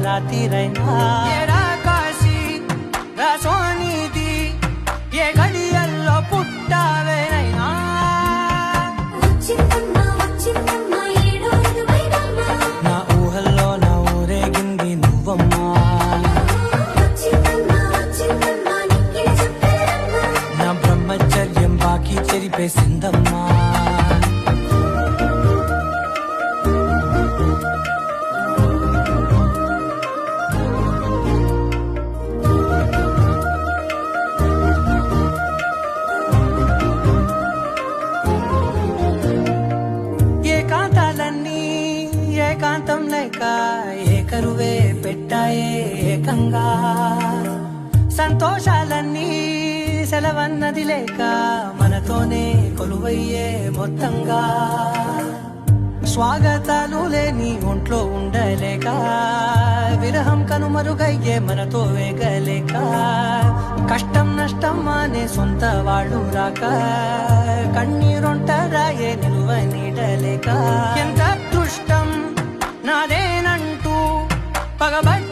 రాతిరైనా కాశీ సోనిది ఏ గడియల్లో పుట్టావేనైనా నా ఊహల్లో నా ఊరేగింది నువ్వమ్మా నా బ్రహ్మచర్యం బాకీ చెరిపేసిందమ్మా ఏకాంతం లేక ఏకరువే పెట్టాయే ఏకంగా సంతోషాలన్నీ సెలవన్నది లేక మనతోనే కొలువయ్యే మొత్తంగా స్వాగతాలు లేని ఒంట్లో ఉండలేక విరహం కనుమరుగయ్యే మనతో వేగలేక కష్టం నష్టం అనే సొంత వాళ్ళు రాక కన్నీరొంటరాయే నిలువ నీడలేక ఎంత అదృష్టం నాదేనంటూ పగబట్టి